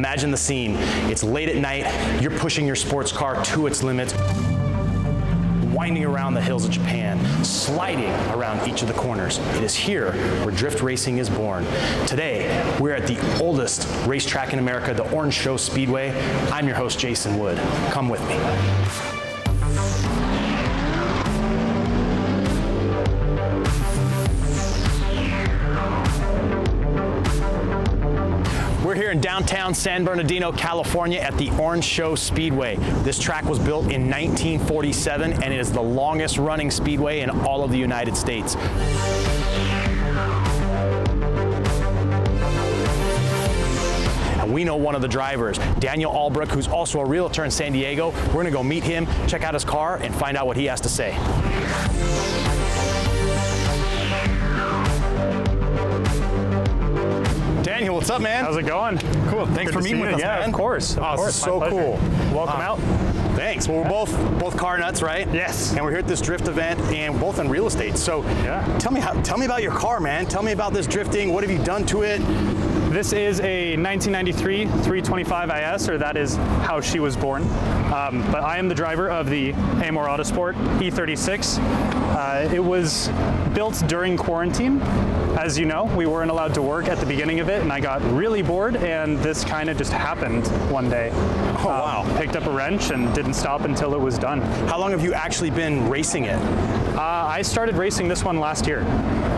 Imagine the scene. It's late at night, you're pushing your sports car to its limits, winding around the hills of Japan, sliding around each of the corners. It is here where drift racing is born. Today, we're at the oldest racetrack in America, the Orange Show Speedway. I'm your host, Jason Wood. Come with me. We're here in downtown San Bernardino, California at the Orange Show Speedway. This track was built in 1947 and it is the longest running speedway in all of the United States. And we know one of the drivers, Daniel Albrook, who's also a realtor in San Diego. We're gonna go meet him, check out his car, and find out what he has to say. Daniel, what's up, man? How's it going? Cool. Thanks for meeting with us, man. Yeah, of course. Oh, this is so cool. Welcome out. Thanks. Well, we're both car nuts, right? Yes. And we're here at this drift event, and we're both in real estate. So, tell me about your car, man. Tell me about this drifting. What have you done to it? This is a 1993 325 IS, or that is how she was born. But I am the driver of the Amor Autosport E36. It was built during quarantine. As you know, we weren't allowed to work at the beginning of it, and I got really bored, and this kind of just happened one day. Oh, wow. Picked up a wrench and didn't stop until it was done. How long have you actually been racing it? I started racing this one last year.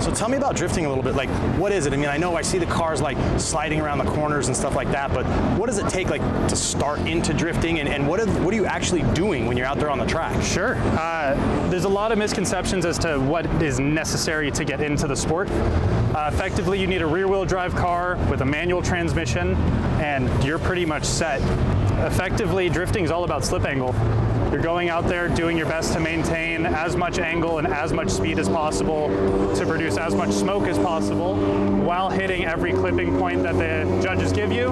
So tell me about drifting a little bit. Like, what is it? I mean, I know I see the cars like sliding around the corners and stuff like that, but what does it take like to start into drifting, and what are you actually doing when you're out there on the track? Sure. There's a lot of misconceptions as to what is necessary to get into the sport. Effectively, you need a rear-wheel drive car with a manual transmission, and you're pretty much set. Effectively, drifting is all about slip angle. You're going out there doing your best to maintain as much angle and as much speed as possible to produce as much smoke as possible while hitting every clipping point that the judges give you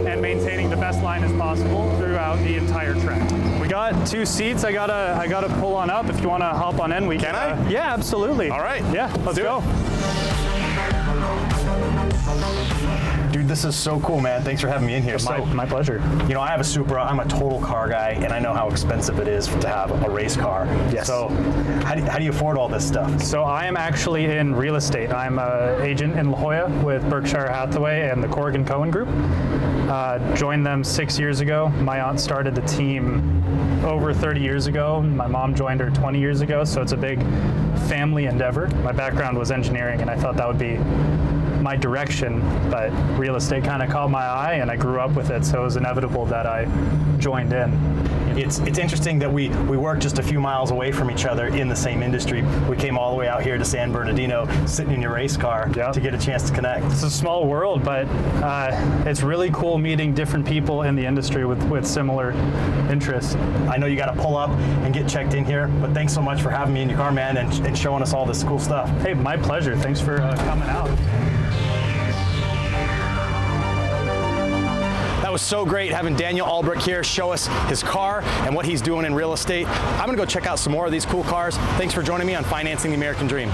and maintaining the best line as possible throughout the entire track. We got 2 seats. I gotta pull on up. If you want to hop on in, we can. Can I? Yeah, absolutely. All right. Yeah, let's go. Dude, this is so cool, man. Thanks for having me in here. My pleasure. You know, I have a Supra. I'm a total car guy, and I know how expensive it is to have a race car. Yes. So how do you afford all this stuff? So I am actually in real estate. I'm an agent in La Jolla with Berkshire Hathaway and the Corrigan Cohen Group. Joined them 6 years ago. My aunt started the team over 30 years ago. My mom joined her 20 years ago, so it's a big family endeavor. My background was engineering, and I thought that would be my direction, but real estate kind of caught my eye and I grew up with it, so it was inevitable that I joined in. It's interesting that we work just a few miles away from each other in the same industry. We came all the way out here to San Bernardino, sitting in your race car to get a chance to connect. It's a small world, but it's really cool meeting different people in the industry with similar interests. I know you got to pull up and get checked in here, but thanks so much for having me in your car, man, and showing us all this cool stuff. Hey, my pleasure. Thanks for coming out. That was so great having Daniel Albrook here show us his car and what he's doing in real estate. I'm gonna go check out some more of these cool cars. Thanks for joining me on Financing the American Dream.